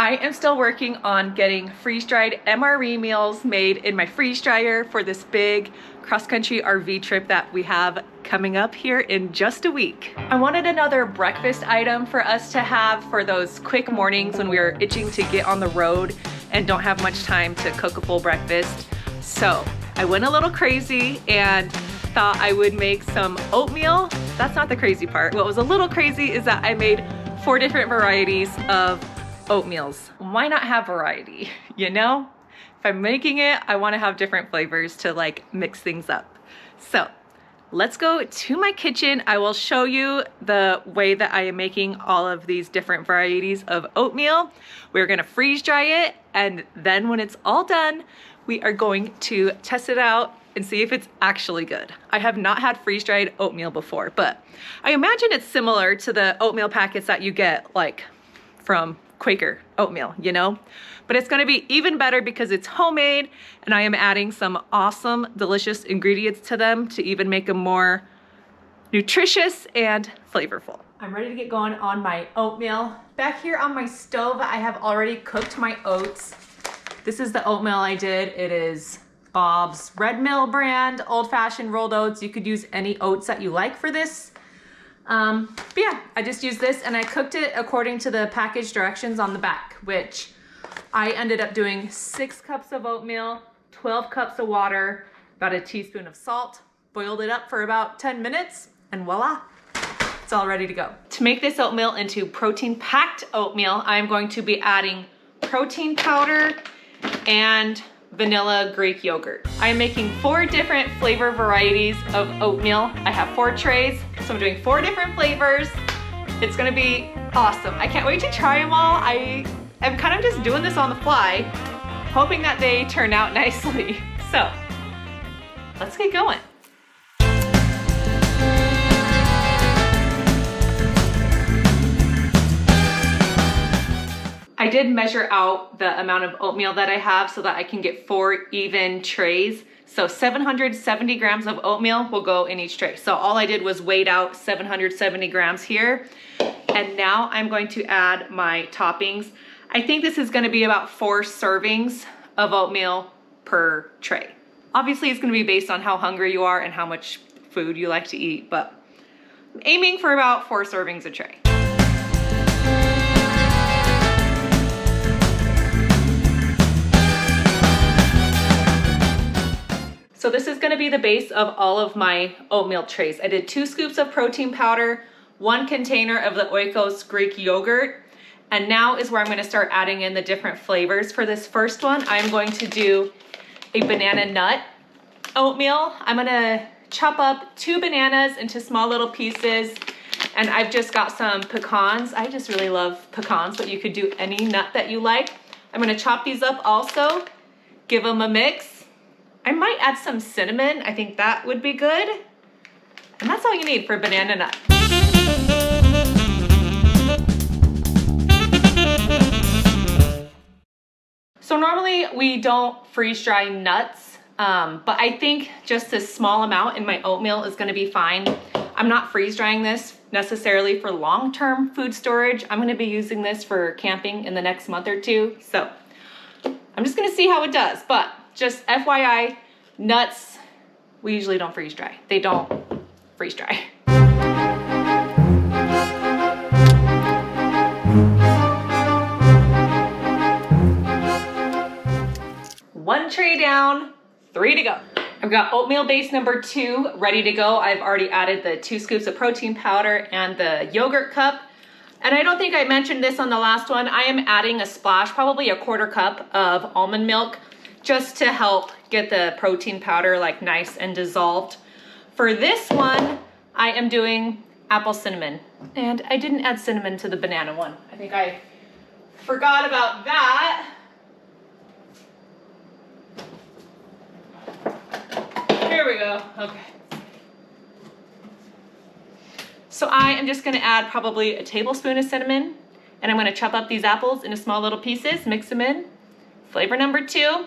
I am still working on getting freeze-dried MRE meals made in my freeze dryer for this big cross-country RV trip that we have coming up here in just a week. I wanted another breakfast item for us to have for those quick mornings when we're itching to get on the road and don't have much time to cook a full breakfast. So I went a little crazy and thought I would make some oatmeal. That's not the crazy part. What was a little crazy is that I made 4 different varieties of oatmeals. Why not have variety, you know? If I'm making it, I want to have different flavors to like mix things up. So let's go to my kitchen. I will show you the way that I am making all of these different varieties of oatmeal. We're gonna freeze dry it, and then when it's all done, we are going to test it out and see if it's actually good. I have not had freeze-dried oatmeal before, but I imagine it's similar to the oatmeal packets that you get like from Quaker oatmeal, you know? But it's gonna be even better because it's homemade, and I am adding some awesome, delicious ingredients to them to even make them more nutritious and flavorful. I'm ready to get going on my oatmeal. Back here on my stove, I have already cooked my oats. This is the oatmeal I did. It is Bob's Red Mill brand, old-fashioned rolled oats. You could use any oats that you like for this. But yeah, I just used this and I cooked it according to the package directions on the back, which I ended up doing 6 cups of oatmeal, 12 cups of water, about a teaspoon of salt, boiled it up for about 10 minutes, and voila, it's all ready to go. To make this oatmeal into protein-packed oatmeal, I'm going to be adding protein powder and vanilla Greek yogurt. I am making 4 different flavor varieties of oatmeal. I have 4 trays, so I'm doing 4 different flavors. It's gonna be awesome. I can't wait to try them all. I am kind of just doing this on the fly, hoping that they turn out nicely. So let's get going. I did measure out the amount of oatmeal that I have so that I can get 4 even trays. So 770 grams of oatmeal will go in each tray. So all I did was weighed out 770 grams here. And now I'm going to add my toppings. I think this is gonna be about 4 servings of oatmeal per tray. Obviously it's gonna be based on how hungry you are and how much food you like to eat, but I'm aiming for about 4 servings a tray. So this is gonna be the base of all of my oatmeal trays. I did 2 scoops of protein powder, 1 container of the Oikos Greek yogurt, and now is where I'm gonna start adding in the different flavors. For this first one, I'm going to do a banana nut oatmeal. I'm gonna chop up 2 bananas into small little pieces, and I've just got some pecans. I just really love pecans, but you could do any nut that you like. I'm gonna chop these up also, give them a mix. I might add some cinnamon. I think that would be good. And that's all you need for a banana nut. So normally we don't freeze dry nuts, but I think just this small amount in my oatmeal is gonna be fine. I'm not freeze drying this necessarily for long-term food storage. I'm gonna be using this for camping in the next month or 2. So I'm just gonna see how it does, but just FYI, nuts, we usually don't freeze dry. They don't freeze dry. One tray down, 3 to go. I've got oatmeal base number 2 ready to go. I've already added the 2 scoops of protein powder and the yogurt cup. And I don't think I mentioned this on the last one. I am adding a splash, probably a 1/4 cup of almond milk, just to help get the protein powder like nice and dissolved. For this one, I am doing apple cinnamon. And I didn't add cinnamon to the banana one. I think I forgot about that. Here we go, okay. So I am just gonna add probably a tablespoon of cinnamon, and I'm gonna chop up these apples into small little pieces, mix them in. Flavor number 2.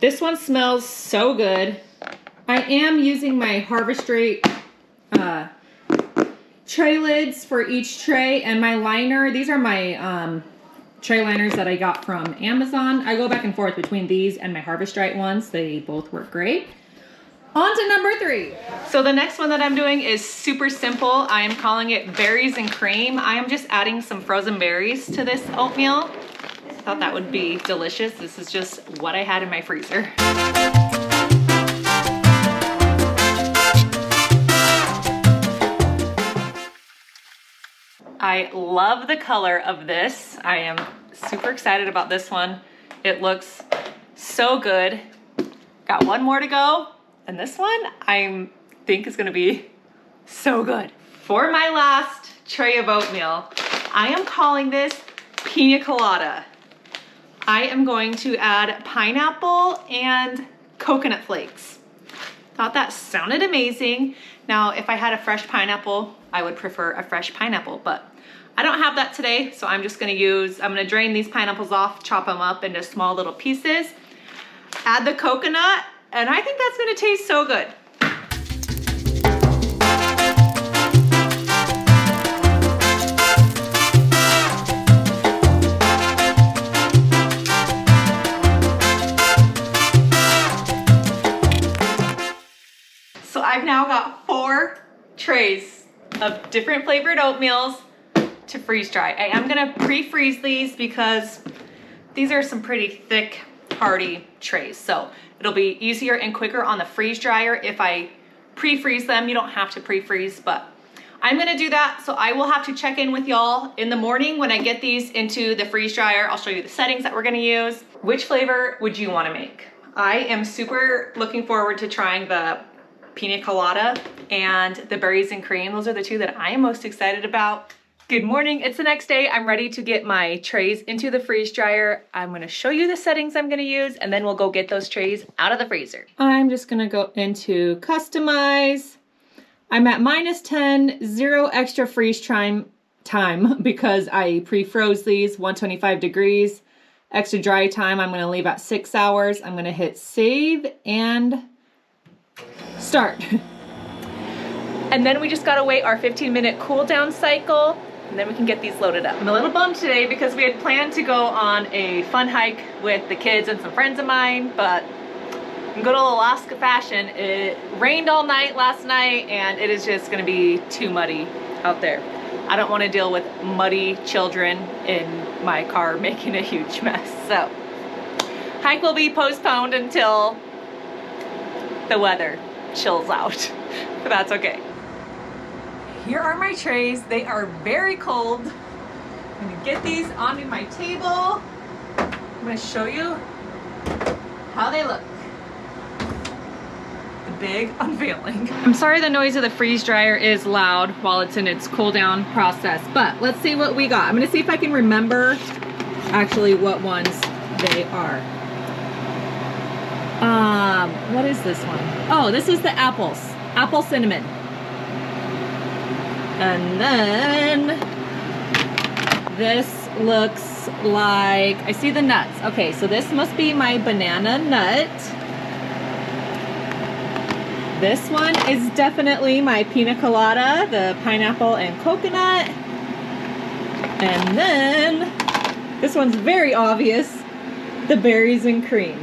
This one smells so good. I am using my Rehydrating tray lids for each tray, and my liner. These are my tray liners that I got from Amazon. I go back and forth between these and my Rehydrating ones. They both work great. On to number 3. So the next one that I'm doing is super simple. I am calling it berries and cream. I am just adding some frozen berries to this oatmeal. I thought that would be delicious. This is just what I had in my freezer. I love the color of this. I am super excited about this one. It looks so good. Got one more to go. And this one I think is gonna be so good. For my last tray of oatmeal, I am calling this pina colada. I am going to add pineapple and coconut flakes. Thought that sounded amazing. Now, if I had a fresh pineapple, I would prefer a fresh pineapple, but I don't have that today, so I'm just I'm gonna drain these pineapples off, chop them up into small little pieces, add the coconut, and I think that's gonna taste so good. So I've now got 4 trays of different flavored oatmeals to freeze dry. I am gonna pre-freeze these because these are some pretty thick, hearty trays. So it'll be easier and quicker on the freeze dryer if I pre-freeze them. You don't have to pre-freeze, but I'm gonna do that. So I will have to check in with y'all in the morning when I get these into the freeze dryer. I'll show you the settings that we're gonna use. Which flavor would you wanna make? I am super looking forward to trying the pina colada and the berries and cream. Those are the 2 that I am most excited about. Good morning, it's the next day. I'm ready to get my trays into the freeze dryer. I'm gonna show you the settings I'm gonna use, and then we'll go get those trays out of the freezer. I'm just gonna go into customize. I'm at -10, 0 extra freeze time because I pre-froze these, 125 degrees. Extra dry time, I'm gonna leave at 6 hours. I'm gonna hit save and start. And then we just gotta wait our 15-minute cool down cycle, and then we can get these loaded up. I'm a little bummed today because we had planned to go on a fun hike with the kids and some friends of mine, but in good old Alaska fashion, it rained all night last night, and it is just gonna be too muddy out there. I don't wanna deal with muddy children in my car making a huge mess. So, hike will be postponed until the weather chills out, but that's okay. Here are my trays. They are very cold. I'm gonna get these onto my table. I'm gonna show you how they look. The big unveiling. I'm sorry the noise of the freeze dryer is loud while it's in its cool down process, but let's see what we got. I'm gonna see if I can remember actually what ones they are. What is this one? Oh, this is the apples. Apple cinnamon. And then this looks like, I see the nuts. Okay, so this must be my banana nut. This one is definitely my pina colada, the pineapple and coconut. And then this one's very obvious, the berries and cream.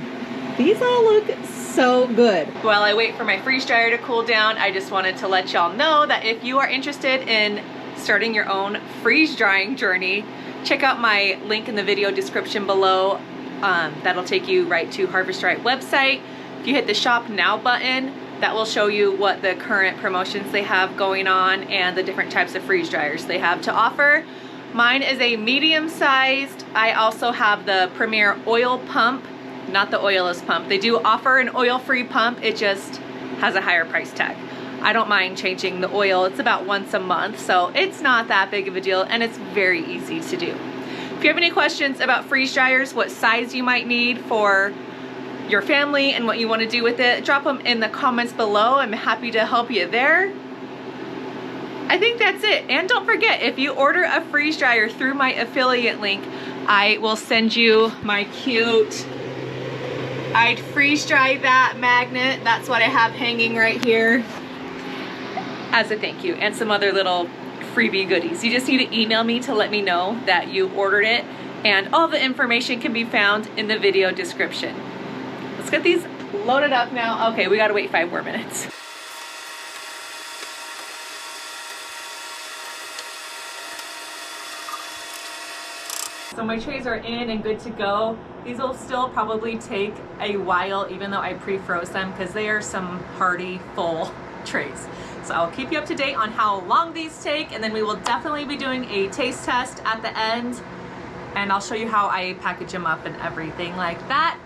These all look so good. While I wait for my freeze dryer to cool down, I just wanted to let y'all know that if you are interested in starting your own freeze drying journey, check out my link in the video description below. That'll take you right to Rehydrating website. If you hit the shop now button, that will show you what the current promotions they have going on and the different types of freeze dryers they have to offer. Mine is a medium sized. I also have the Premier oil pump, not the oilless pump. They do offer an oil-free pump, it just has a higher price tag. I don't mind changing the oil. It's about once a month, so it's not that big of a deal, and it's very easy to do. If you have any questions about freeze dryers, what size you might need for your family and what you want to do with it, drop them in the comments below. I'm happy to help you there. I think that's it. And don't forget, if you order a freeze dryer through my affiliate link, I will send you my cute I'd freeze dry that magnet. That's what I have hanging right here as a thank you, and some other little freebie goodies. You just need to email me to let me know that you ordered it, and all the information can be found in the video description. Let's get these loaded up now. Okay, we gotta wait 5 more minutes. So my trays are in and good to go. These will still probably take a while, even though I pre-froze them, because they are some hearty, full trays. So I'll keep you up to date on how long these take, and then we will definitely be doing a taste test at the end, and I'll show you how I package them up and everything like that.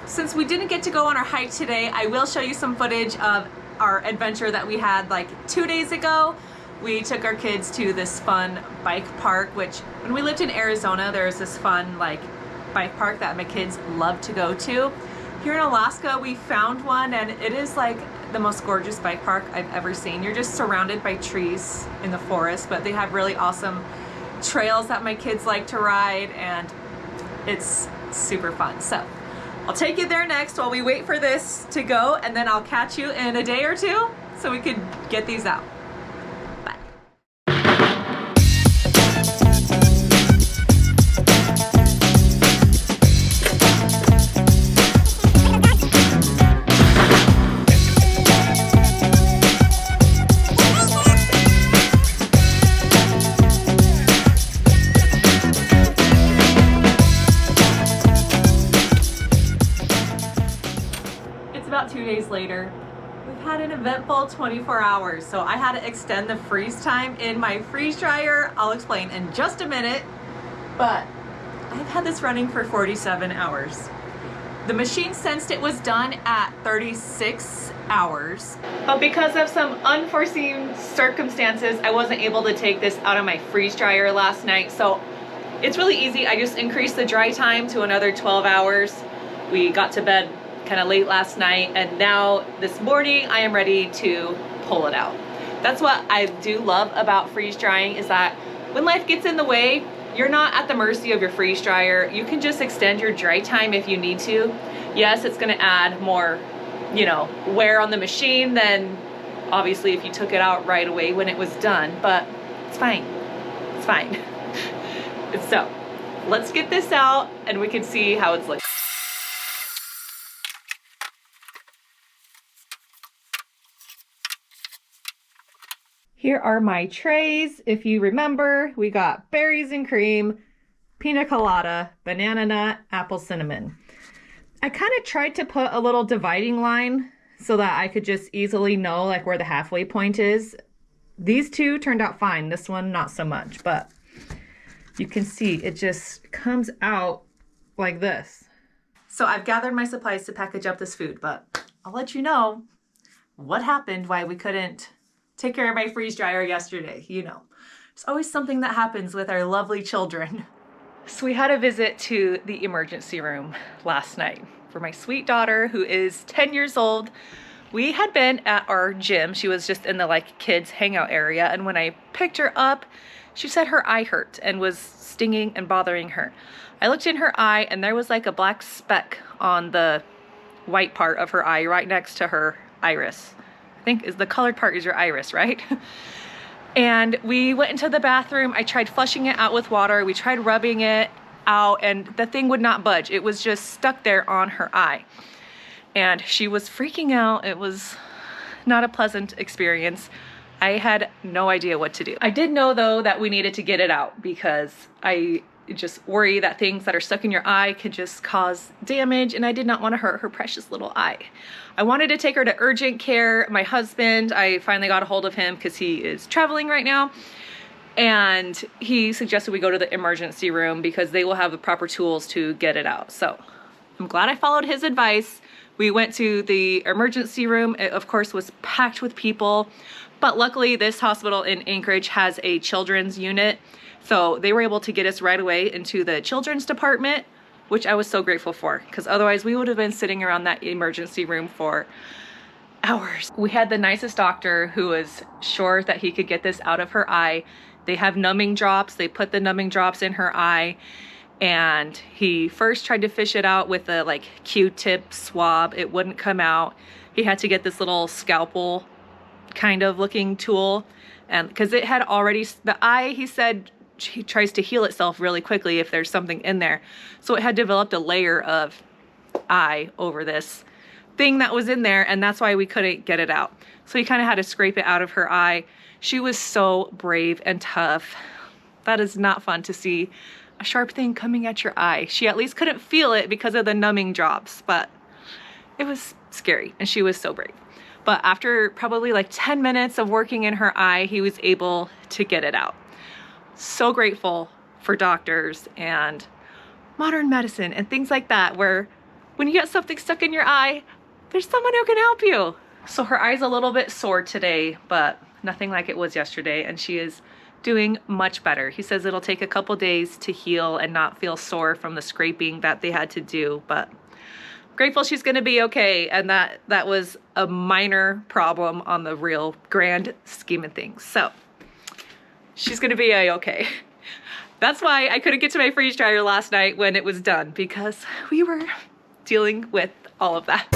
Since we didn't get to go on our hike today, I will show you some footage of our adventure that we had like 2 days ago. We took our kids to this fun bike park, which when we lived in Arizona, there's this fun like bike park that my kids love to go to. Here in Alaska, we found one, and it is like the most gorgeous bike park I've ever seen. You're just surrounded by trees in the forest, but they have really awesome trails that my kids like to ride, and it's super fun. So I'll take you there next while we wait for this to go, and then I'll catch you in a day or two so we could get these out. About 2 days later, we've had an eventful 24 hours, so I had to extend the freeze time in my freeze dryer. I'll explain in just a minute, but I've had this running for 47 hours. The machine sensed it was done at 36 hours, but because of some unforeseen circumstances, I wasn't able to take this out of my freeze dryer last night. So it's really easy. I just increased the dry time to another 12 hours. We got to bed kind of late last night, and now this morning I am ready to pull it out. That's what I do love about freeze drying, is that when life gets in the way, you're not at the mercy of your freeze dryer. You can just extend your dry time if you need to. Yes, it's gonna add more, wear on the machine than obviously if you took it out right away when it was done, but it's fine, it's fine. So let's get this out and we can see how it's looking. Here are my trays. If you remember, we got berries and cream, pina colada, banana nut, apple cinnamon. I kind of tried to put a little dividing line so that I could just easily know like where the halfway point is. These two turned out fine. This one, not so much, but you can see it just comes out like this. So I've gathered my supplies to package up this food, but I'll let you know what happened, why we couldn't take care of my freeze dryer yesterday. There's always something that happens with our lovely children. So we had a visit to the emergency room last night for my sweet daughter, who is 10 years old. We had been at our gym. She was just in the kids hangout area, and when I picked her up, she said her eye hurt and was stinging and bothering her. I looked in her eye, and there was like a black speck on the white part of her eye right next to her iris. I think is the colored part is your iris, right? And we went into the bathroom. I tried flushing it out with water. We tried rubbing it out, and the thing would not budge. It was just stuck there on her eye. And she was freaking out. It was not a pleasant experience. I had no idea what to do. I did know though that we needed to get it out, because I just worry that things that are stuck in your eye could just cause damage, and I did not want to hurt her precious little eye. I wanted to take her to urgent care. My husband, I finally got a hold of him because he is traveling right now, and he suggested we go to the emergency room because they will have the proper tools to get it out. So I'm glad I followed his advice. We went to the emergency room. It of course was packed with people, but luckily this hospital in Anchorage has a children's unit. So they were able to get us right away into the children's department, which I was so grateful for, because otherwise we would have been sitting around that emergency room for hours. We had the nicest doctor who was sure that he could get this out of her eye. They have numbing drops. They put the numbing drops in her eye, And he first tried to fish it out with a like Q-tip swab. It wouldn't come out. He had to get this little scalpel kind of looking tool, and because it had already, the eye, he said, he tries to heal itself really quickly if there's something in there. So it had developed a layer of eye over this thing that was in there, and that's why we couldn't get it out. So he kind of had to scrape it out of her eye. She was so brave and tough. That is not fun to see a sharp thing coming at your eye. She at least couldn't feel it because of the numbing drops, but it was scary, and she was so brave. But after probably like 10 minutes of working in her eye, he was able to get it out. So grateful for doctors and modern medicine and things like that, where when you get something stuck in your eye, there's someone who can help you. So her eye's a little bit sore today, but nothing like it was yesterday, and she is doing much better. He says it'll take a couple days to heal and not feel sore from the scraping that they had to do, but grateful she's gonna be okay, and that was a minor problem on the real grand scheme of things. So she's gonna be okay. That's why I couldn't get to my freeze dryer last night when it was done, because we were dealing with all of that.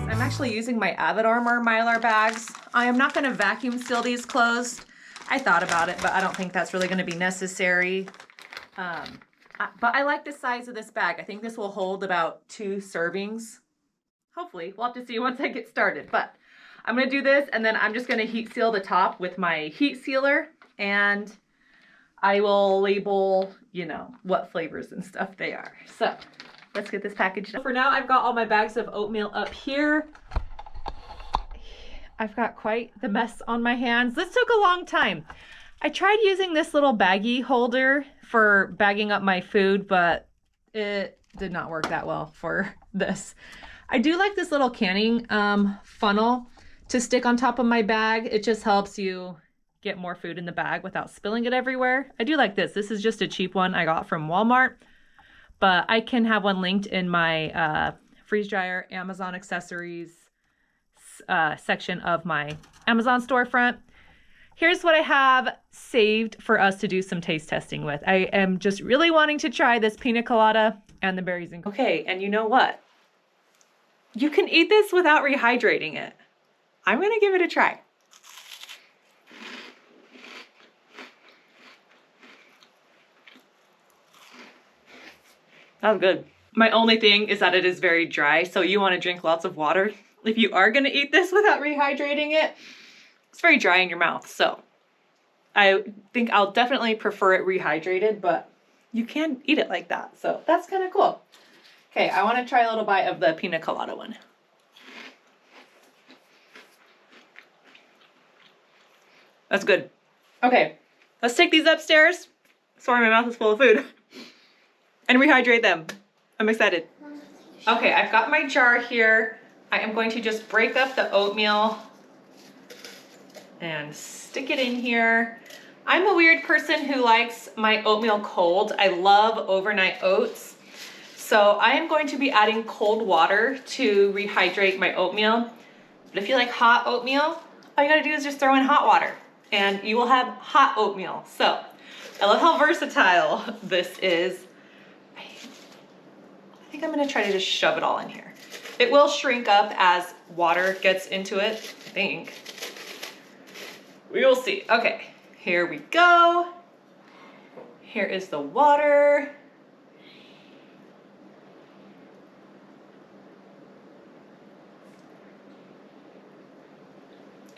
I'm actually using my Avid Armor Mylar bags. I am not gonna vacuum seal these closed. I thought about it, but I don't think that's really gonna be necessary. But I like the size of this bag. I think this will hold about 2 servings. Hopefully, we'll have to see once I get started. But I'm gonna do this, and then I'm just gonna heat seal the top with my heat sealer, and I will label, you know, what flavors and stuff they are. So let's get this packaged up. For now, I've got all my bags of oatmeal up here. I've got quite the mess on my hands. This took a long time. I tried using this little baggie holder for bagging up my food, but it did not work that well for this. I do like this little canning funnel to stick on top of my bag. It just helps you get more food in the bag without spilling it everywhere. I do like this. This is just a cheap one I got from Walmart, but I can have one linked in my freeze dryer Amazon accessories section of my Amazon storefront. Here's what I have saved for us to do some taste testing with. I am just really wanting to try this pina colada and the berries and okay, and you know what? You can eat this without rehydrating it. I'm gonna give it a try. That's good. My only thing is that it is very dry, so you want to drink lots of water. If you are going to eat this without rehydrating it, it's very dry in your mouth. So I think I'll definitely prefer it rehydrated, but you can eat it like that. So that's kind of cool. Okay, I want to try a little bite of the pina colada one. That's good. Okay, let's take these upstairs. Sorry, my mouth is full of food. And rehydrate them. I'm excited. Okay, I've got my jar here. I am going to just break up the oatmeal and stick it in here. I'm a weird person who likes my oatmeal cold. I love overnight oats. So I am going to be adding cold water to rehydrate my oatmeal. But if you like hot oatmeal, all you gotta do is just throw in hot water and you will have hot oatmeal. So I love how versatile this is. I think I'm gonna try to just shove it all in here. It will shrink up as water gets into it, I think. We will see. Okay, here we go. Here is the water.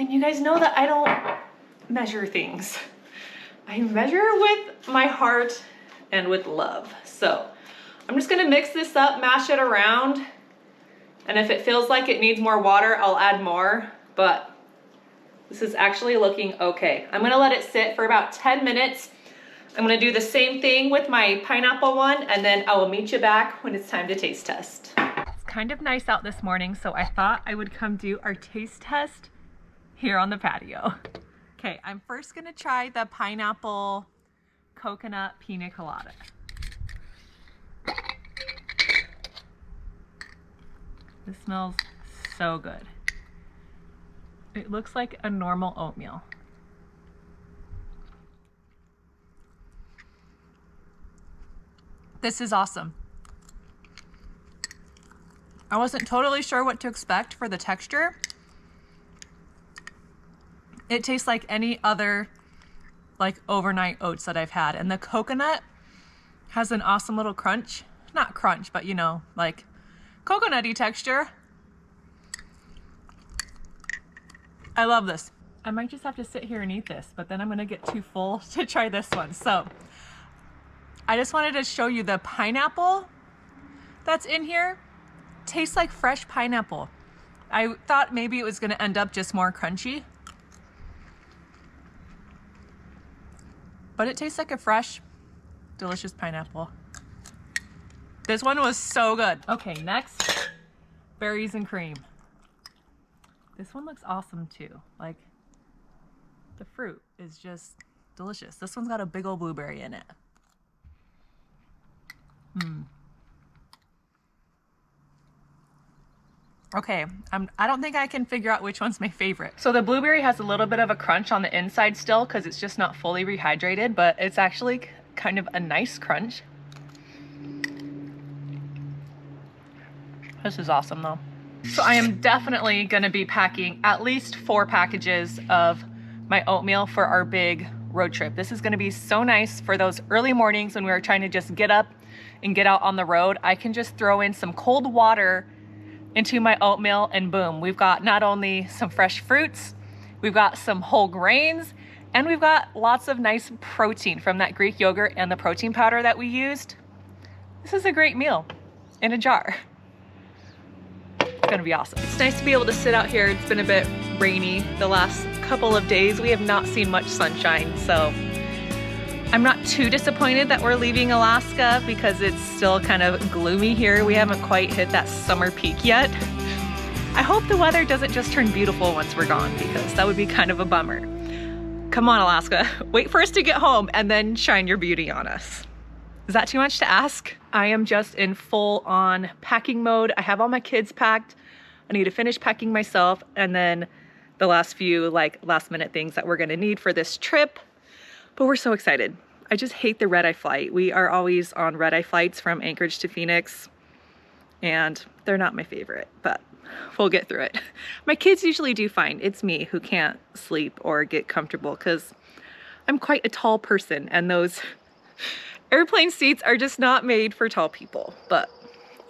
And you guys know that I don't measure things. I measure with my heart and with love. So I'm just gonna mix this up, mash it around. And if it feels like it needs more water, I'll add more, but this is actually looking okay. I'm gonna let it sit for about 10 minutes. I'm gonna do the same thing with my pineapple one, and then I will meet you back when it's time to taste test. It's kind of nice out this morning, so I thought I would come do our taste test here on the patio. Okay, I'm first gonna try the pineapple coconut pina colada. This smells so good. It looks like a normal oatmeal. This is awesome. I wasn't totally sure what to expect for the texture. It tastes like any other like overnight oats that I've had. And the coconut has an awesome little crunch. Not crunch, but you know, like coconutty texture. I love this. I might just have to sit here and eat this, but then I'm gonna get too full to try this one. So I just wanted to show you the pineapple that's in here. Tastes like fresh pineapple. I thought maybe it was gonna end up just more crunchy, but it tastes like a fresh, delicious pineapple. This one was so good. Okay, next, berries and cream. This one looks awesome too. Like, the fruit is just delicious. This one's got a big old blueberry in it. Okay, I don't think I can figure out which one's my favorite. So the blueberry has a little bit of a crunch on the inside still because it's just not fully rehydrated, but it's actually kind of a nice crunch. This is awesome though. So I am definitely gonna be packing at least 4 packages of my oatmeal for our big road trip. This is gonna be so nice for those early mornings when we are trying to just get up and get out on the road. I can just throw in some cold water into my oatmeal and boom, we've got not only some fresh fruits, we've got some whole grains, and we've got lots of nice protein from that Greek yogurt and the protein powder that we used. This is a great meal in a jar. It's gonna be awesome. It's nice to be able to sit out here. It's been a bit rainy the last couple of days. We have not seen much sunshine, so I'm not too disappointed that we're leaving Alaska because it's still kind of gloomy here. We haven't quite hit that summer peak yet. I hope the weather doesn't just turn beautiful once we're gone because that would be kind of a bummer. Come on, Alaska. Wait for us to get home and then shine your beauty on us. Is that too much to ask? I am just in full on packing mode. I have all my kids packed. I need to finish packing myself and then the last few like last minute things that we're gonna need for this trip. But we're so excited. I just hate the red-eye flight. We are always on red-eye flights from Anchorage to Phoenix and they're not my favorite, but we'll get through it. My kids usually do fine. It's me who can't sleep or get comfortable because I'm quite a tall person and those airplane seats are just not made for tall people, but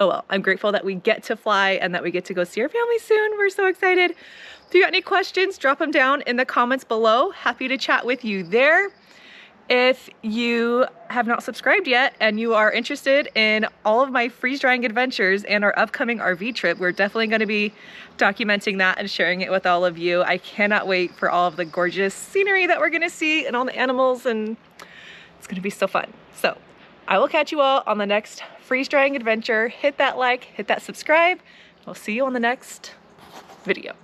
oh well. I'm grateful that we get to fly and that we get to go see our family soon. We're so excited. If you got any questions, drop them down in the comments below. Happy to chat with you there. If you have not subscribed yet and you are interested in all of my freeze drying adventures and our upcoming RV trip, we're definitely going to be documenting that and sharing it with all of you. I cannot wait for all of the gorgeous scenery that we're going to see and all the animals, and it's going to be so fun. So I will catch you all on the next freeze drying adventure. Hit that like, hit that subscribe. We'll see you on the next video.